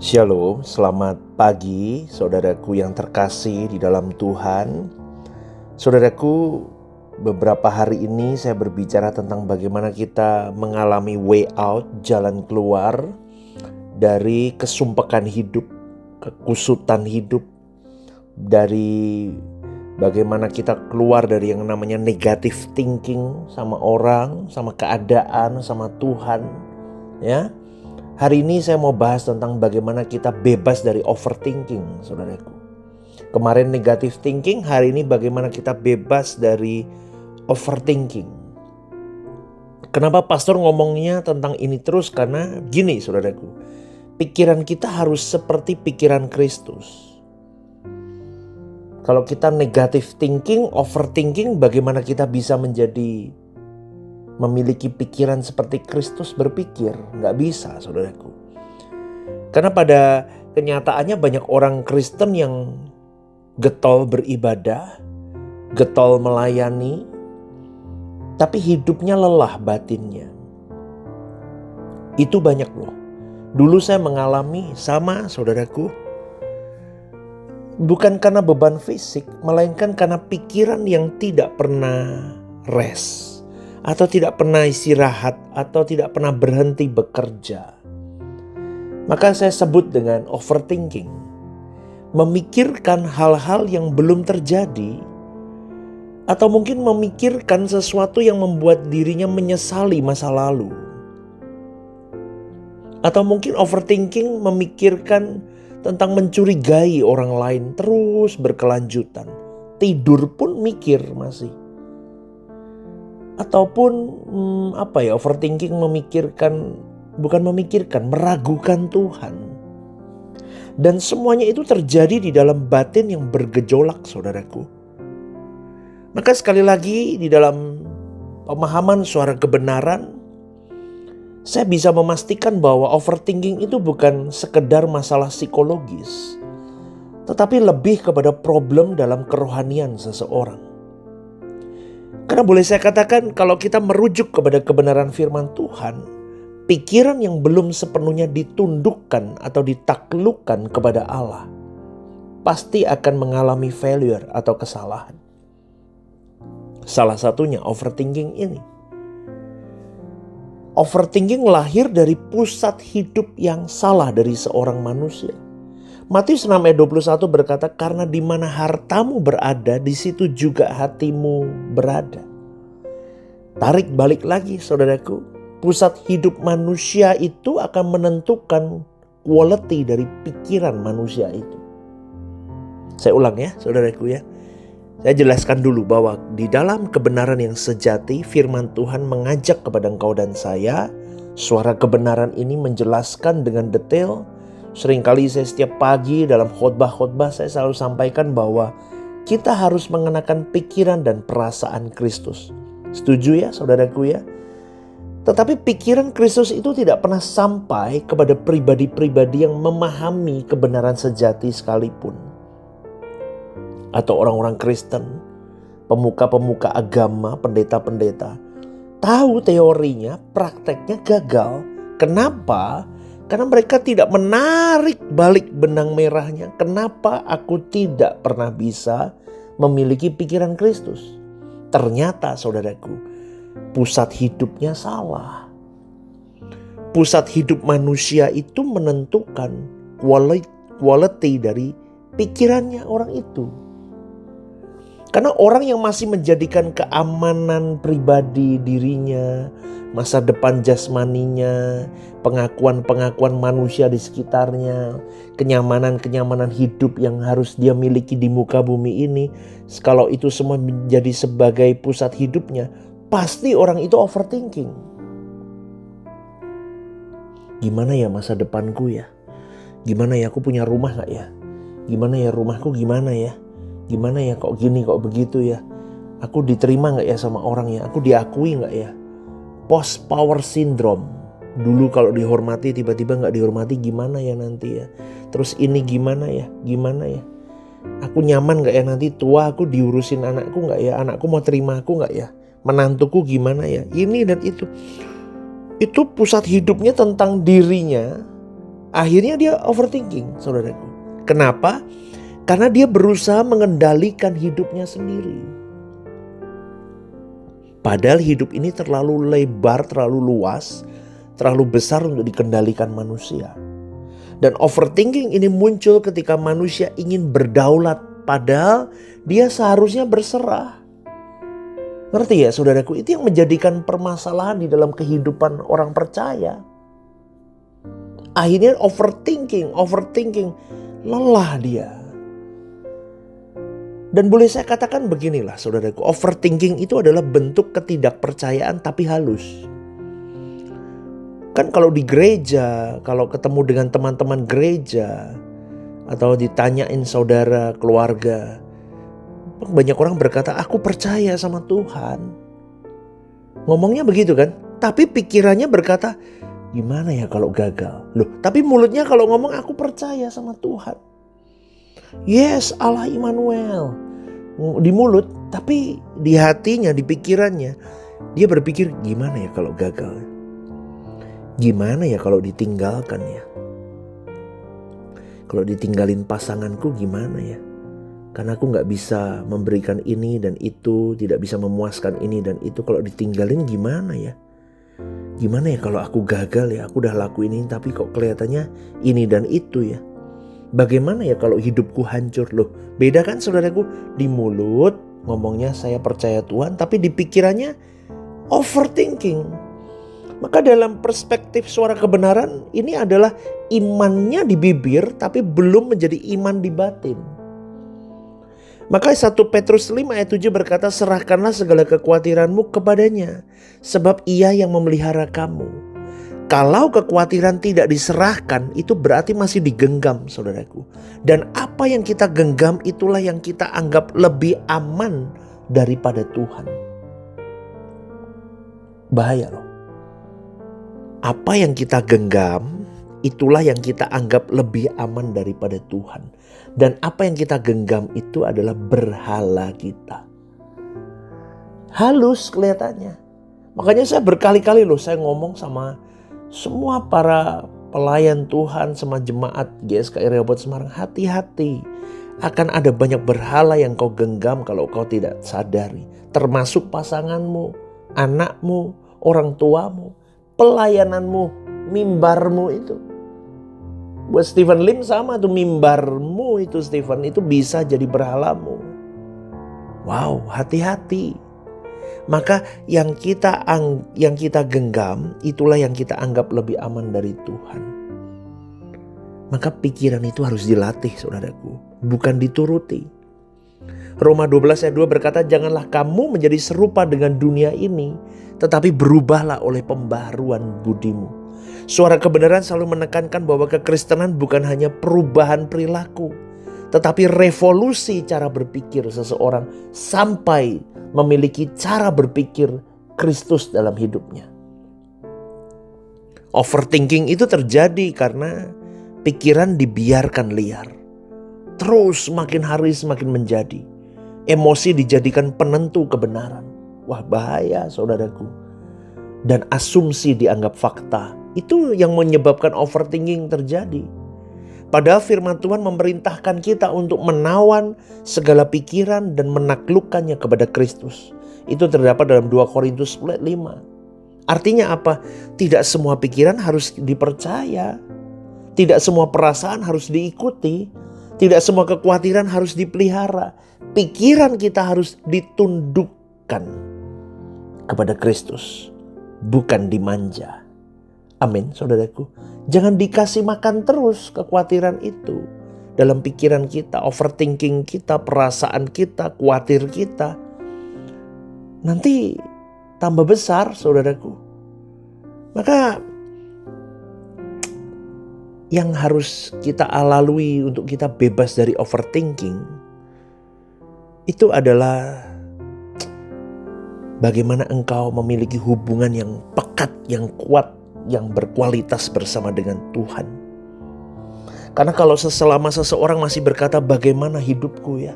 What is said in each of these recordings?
Shalom, selamat pagi saudaraku yang terkasih di dalam Tuhan. Saudaraku, beberapa hari ini saya berbicara tentang bagaimana kita mengalami way out, jalan keluar dari kesumpekan hidup, kekusutan hidup, dari bagaimana kita keluar dari yang namanya negative thinking sama orang, sama keadaan, sama Tuhan, ya. Hari ini saya mau bahas tentang bagaimana kita bebas dari overthinking, saudaraku. Kemarin negative thinking, hari ini bagaimana kita bebas dari overthinking. Kenapa pastor ngomongnya tentang ini terus? Karena gini, saudaraku. Pikiran kita harus seperti pikiran Kristus. Kalau kita negative thinking, overthinking, bagaimana kita bisa memiliki pikiran seperti Kristus berpikir? Nggak bisa, saudaraku. Karena pada kenyataannya banyak orang Kristen yang getol beribadah, getol melayani, tapi hidupnya lelah batinnya. Itu banyak loh. Dulu saya mengalami sama, saudaraku. Bukan karena beban fisik, melainkan karena pikiran yang tidak pernah rest, atau tidak pernah istirahat, atau tidak pernah berhenti bekerja. Maka saya sebut dengan overthinking. Memikirkan hal-hal yang belum terjadi, atau mungkin memikirkan sesuatu yang membuat dirinya menyesali masa lalu. Atau mungkin overthinking memikirkan tentang mencurigai orang lain terus berkelanjutan. Tidur pun mikir masih. Ataupun overthinking meragukan Tuhan. Dan semuanya itu terjadi di dalam batin yang bergejolak, saudaraku. Maka sekali lagi di dalam pemahaman suara kebenaran, saya bisa memastikan bahwa overthinking itu bukan sekedar masalah psikologis, tetapi lebih kepada problem dalam kerohanian seseorang. Karena boleh saya katakan, kalau kita merujuk kepada kebenaran firman Tuhan, pikiran yang belum sepenuhnya ditundukkan atau ditaklukkan kepada Allah pasti akan mengalami failure atau kesalahan. Salah satunya overthinking ini. Overthinking lahir dari pusat hidup yang salah dari seorang manusia. Matius 6 ayat 21 berkata, karena di mana hartamu berada, di situ juga hatimu berada. Tarik balik lagi, saudaraku. Pusat hidup manusia itu akan menentukan quality dari pikiran manusia itu. Saya ulang ya, saudaraku ya. Saya jelaskan dulu bahwa di dalam kebenaran yang sejati, firman Tuhan mengajak kepada engkau dan saya. Suara kebenaran ini menjelaskan dengan detail. Seringkali saya setiap pagi dalam khotbah-khotbah saya selalu sampaikan bahwa kita harus mengenakan pikiran dan perasaan Kristus. Setuju ya, saudaraku ya? Tetapi pikiran Kristus itu tidak pernah sampai kepada pribadi-pribadi yang memahami kebenaran sejati sekalipun. Atau orang-orang Kristen, pemuka-pemuka agama, pendeta-pendeta, tahu teorinya, prakteknya gagal. Kenapa? Karena mereka tidak menarik balik benang merahnya. Kenapa aku tidak pernah bisa memiliki pikiran Kristus? Ternyata, saudaraku, pusat hidupnya salah. Pusat hidup manusia itu menentukan quality dari pikirannya orang itu. Karena orang yang masih menjadikan keamanan pribadi dirinya, masa depan jasmaninya, pengakuan-pengakuan manusia di sekitarnya, kenyamanan-kenyamanan hidup yang harus dia miliki di muka bumi ini, kalau itu semua menjadi sebagai pusat hidupnya, pasti orang itu overthinking. Gimana ya masa depanku ya? Gimana ya, aku punya rumah gak ya? Gimana ya rumahku gimana ya? Gimana ya, kok gini kok begitu ya? Aku diterima gak ya sama orang ya? Aku diakui gak ya? Post power syndrome. Dulu kalau dihormati tiba-tiba gak dihormati, gimana ya nanti ya? Terus ini gimana ya? Gimana ya? Aku nyaman gak ya nanti tua aku diurusin anakku gak ya? Anakku mau terima aku gak ya? Menantuku gimana ya? Ini dan itu. Itu pusat hidupnya tentang dirinya, Akhirnya dia overthinking, saudaraku. Kenapa? Karena dia berusaha mengendalikan hidupnya sendiri. Padahal hidup ini terlalu lebar, terlalu luas, terlalu besar untuk dikendalikan manusia. Dan overthinking ini muncul ketika manusia ingin berdaulat, padahal dia seharusnya berserah. Ngerti ya saudaraku? Itu yang menjadikan permasalahan di dalam kehidupan orang percaya. Akhirnya overthinking, lelah dia. Dan boleh saya katakan beginilah saudaraku, overthinking itu adalah bentuk ketidakpercayaan tapi halus. Kan kalau di gereja, kalau ketemu dengan teman-teman gereja, atau ditanyain saudara, keluarga, banyak orang berkata, aku percaya sama Tuhan. Ngomongnya begitu kan, tapi pikirannya berkata, gimana ya kalau gagal? Loh, tapi mulutnya kalau ngomong, aku percaya sama Tuhan. Yes, Allah Immanuel. Di mulut, tapi di hatinya, di pikirannya, dia berpikir gimana ya kalau gagal? Gimana ya kalau ditinggalkan ya? Kalau ditinggalin pasanganku gimana ya? Karena aku gak bisa memberikan ini dan itu, tidak bisa memuaskan ini dan itu. Kalau ditinggalin gimana ya? Gimana ya kalau aku gagal ya? Aku udah lakuin ini tapi kok kelihatannya ini dan itu ya? Bagaimana ya kalau hidupku hancur? Loh, beda kan saudaraku? Di mulut ngomongnya saya percaya Tuhan, tapi di pikirannya overthinking. Maka dalam perspektif suara kebenaran, ini adalah imannya di bibir tapi belum menjadi iman di batin. Maka 1 Petrus 5 ayat 7 berkata, serahkanlah segala kekhawatiranmu kepadanya, sebab ia yang memelihara kamu. Kalau kekhawatiran tidak diserahkan, itu berarti masih digenggam saudaraku. Dan apa yang kita genggam itulah yang kita anggap lebih aman daripada Tuhan. Bahaya loh. Apa yang kita genggam itulah yang kita anggap lebih aman daripada Tuhan. Dan apa yang kita genggam itu adalah berhala kita. Halus kelihatannya. Makanya saya berkali-kali loh saya ngomong sama semua para pelayan Tuhan, sama jemaat GSKI Rehoboth Semarang, hati-hati. Akan ada banyak berhala yang kau genggam kalau kau tidak sadari. Termasuk pasanganmu, anakmu, orang tuamu, pelayananmu, mimbarmu itu. Buat Stephen Lim sama tuh, mimbarmu itu Stephen, itu bisa jadi berhalamu. Wow, hati-hati. Maka yang kita genggam itulah yang kita anggap lebih aman dari Tuhan. Maka pikiran itu harus dilatih saudaraku, bukan dituruti. Roma 12 ayat 2 berkata, janganlah kamu menjadi serupa dengan dunia ini, tetapi berubahlah oleh pembaharuan budimu. Suara kebenaran selalu menekankan bahwa kekristenan bukan hanya perubahan perilaku, tetapi revolusi cara berpikir seseorang sampai memiliki cara berpikir Kristus dalam hidupnya. Overthinking itu terjadi karena pikiran dibiarkan liar. Terus makin hari semakin menjadi. Emosi dijadikan penentu kebenaran. Wah, bahaya saudaraku. Dan asumsi dianggap fakta. Itu yang menyebabkan overthinking terjadi. Padahal firman Tuhan memerintahkan kita untuk menawan segala pikiran dan menaklukkannya kepada Kristus. Itu terdapat dalam 2 Korintus 10 ayat 5. Artinya apa? Tidak semua pikiran harus dipercaya. Tidak semua perasaan harus diikuti. Tidak semua kekhawatiran harus dipelihara. Pikiran kita harus ditundukkan kepada Kristus, bukan dimanja. Amin saudaraku. Jangan dikasih makan terus kekhawatiran itu dalam pikiran kita, overthinking kita, perasaan kita, khawatir kita. Nanti tambah besar saudaraku. Maka yang harus kita lalui untuk kita bebas dari overthinking itu adalah bagaimana engkau memiliki hubungan yang pekat, yang kuat, yang berkualitas bersama dengan Tuhan. Karena kalau selama seseorang masih berkata bagaimana hidupku ya,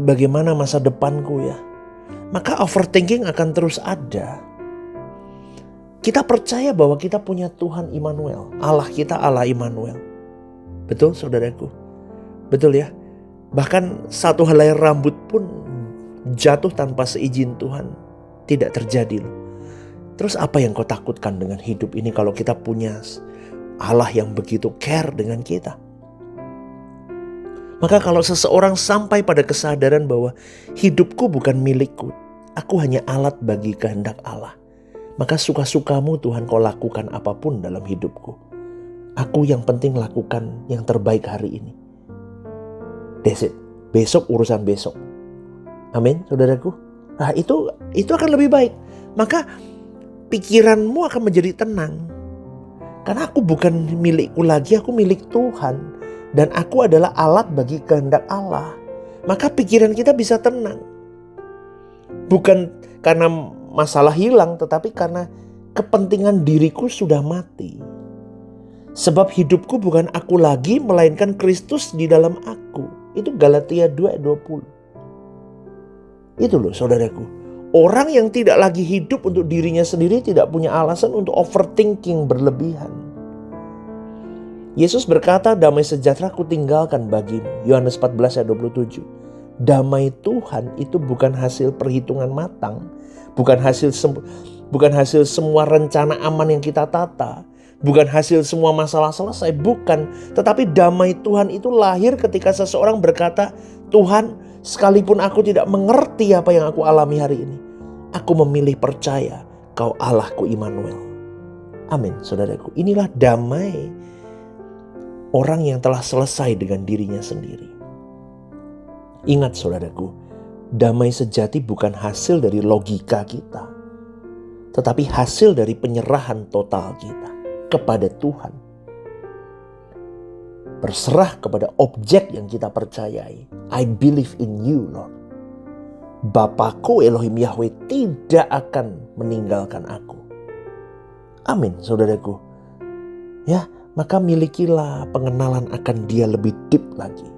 bagaimana masa depanku ya, maka overthinking akan terus ada. Kita percaya bahwa kita punya Tuhan Immanuel. Allah kita Allah Immanuel. Betul saudaraku? Betul ya? Bahkan satu helai rambut pun jatuh tanpa seizin Tuhan tidak terjadi loh. Terus apa yang kau takutkan dengan hidup ini kalau kita punya Allah yang begitu care dengan kita? Maka kalau seseorang sampai pada kesadaran bahwa hidupku bukan milikku, aku hanya alat bagi kehendak Allah, maka suka-sukamu Tuhan kau lakukan apapun dalam hidupku. Aku yang penting lakukan yang terbaik hari ini. That's it. Besok urusan besok. Amin, saudaraku. Nah itu akan lebih baik. Maka pikiranmu akan menjadi tenang. Karena aku bukan milikku lagi, aku milik Tuhan. Dan aku adalah alat bagi kehendak Allah. Maka pikiran kita bisa tenang. Bukan karena masalah hilang, tetapi karena kepentingan diriku sudah mati. Sebab hidupku bukan aku lagi, melainkan Kristus di dalam aku. Itu Galatia 2:20. Itu loh saudaraku. Orang yang tidak lagi hidup untuk dirinya sendiri tidak punya alasan untuk overthinking berlebihan. Yesus berkata, damai sejahtera ku tinggalkan bagimu. Yohanes 14:27. Damai Tuhan itu bukan hasil perhitungan matang. Bukan hasil semua rencana aman yang kita tata. Bukan hasil semua masalah selesai. Bukan. Tetapi damai Tuhan itu lahir ketika seseorang berkata, Tuhan, sekalipun aku tidak mengerti apa yang aku alami hari ini, aku memilih percaya Kau Allahku Immanuel. Amin, saudaraku. Inilah damai orang yang telah selesai dengan dirinya sendiri. Ingat saudaraku, damai sejati bukan hasil dari logika kita, tetapi hasil dari penyerahan total kita kepada Tuhan. Berserah kepada objek yang kita percayai. I believe in you, Lord. Bapakku Elohim Yahweh tidak akan meninggalkan aku. Amin, saudaraku. Ya, maka milikilah pengenalan akan Dia lebih deep lagi.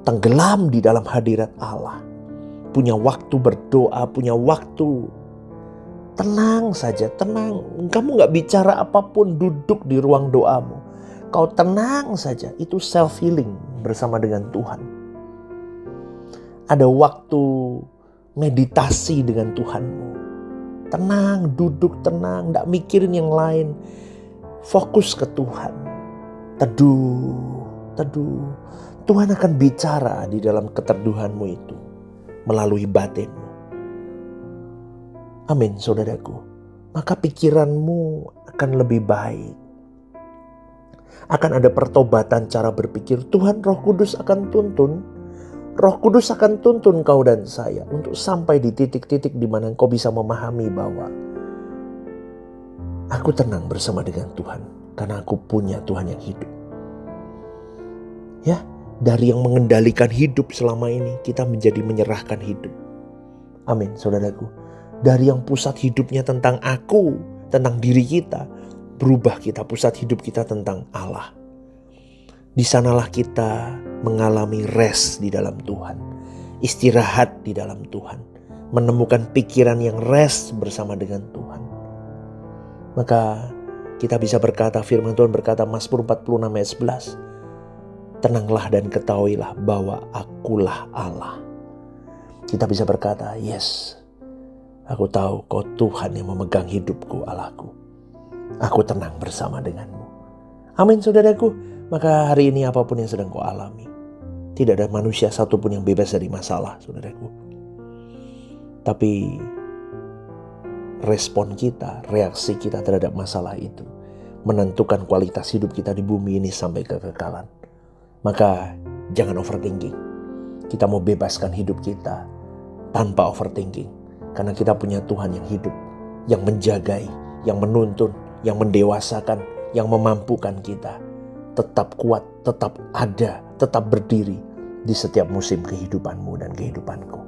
Tenggelam di dalam hadirat Allah. Punya waktu berdoa, punya waktu tenang saja, tenang. Kamu gak bicara apapun, duduk di ruang doamu. Kau tenang saja, itu self-healing bersama dengan Tuhan. Ada waktu meditasi dengan Tuhanmu. Tenang, duduk tenang, gak mikirin yang lain. Fokus ke Tuhan. Teduh. Tuhan akan bicara di dalam keteduhanmu itu melalui batinmu. Amin, saudaraku. Maka pikiranmu akan lebih baik. Akan ada pertobatan cara berpikir. Tuhan Roh Kudus akan tuntun. Roh Kudus akan tuntun kau dan saya untuk sampai di titik-titik di mana kau bisa memahami bahwa aku tenang bersama dengan Tuhan karena aku punya Tuhan yang hidup. Ya, dari yang mengendalikan hidup selama ini kita menjadi menyerahkan hidup. Amin, saudaraku. Dari yang pusat hidupnya tentang aku, tentang diri kita, berubah kita pusat hidup kita tentang Allah. Di sanalah kita mengalami rest di dalam Tuhan, istirahat di dalam Tuhan, menemukan pikiran yang rest bersama dengan Tuhan. Maka kita bisa berkata, firman Tuhan berkata, Mazmur 46 ayat 11, tenanglah dan ketahuilah bahwa akulah Allah. Kita bisa berkata, yes, aku tahu kau Tuhan yang memegang hidupku, Allahku. Aku tenang bersama denganmu. Amin, saudaraku. Maka hari ini apapun yang sedang kau alami, tidak ada manusia satupun yang bebas dari masalah, saudaraku. Tapi respon kita, reaksi kita terhadap masalah itu menentukan kualitas hidup kita di bumi ini sampai kekekalan. Maka jangan overthinking. Kita mau bebaskan hidup kita tanpa overthinking. Karena kita punya Tuhan yang hidup, yang menjagai, yang menuntun, yang mendewasakan, yang memampukan kita tetap kuat, tetap ada, tetap berdiri di setiap musim kehidupanmu dan kehidupanku.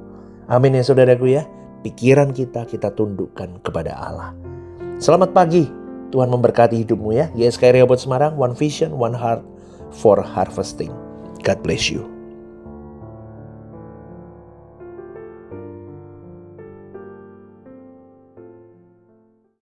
Amin ya saudaraku ya. Pikiran kita tundukkan kepada Allah. Selamat pagi. Tuhan memberkati hidupmu ya. YSK Rehoboth Semarang, One Vision, One Heart for Harvesting. God bless you.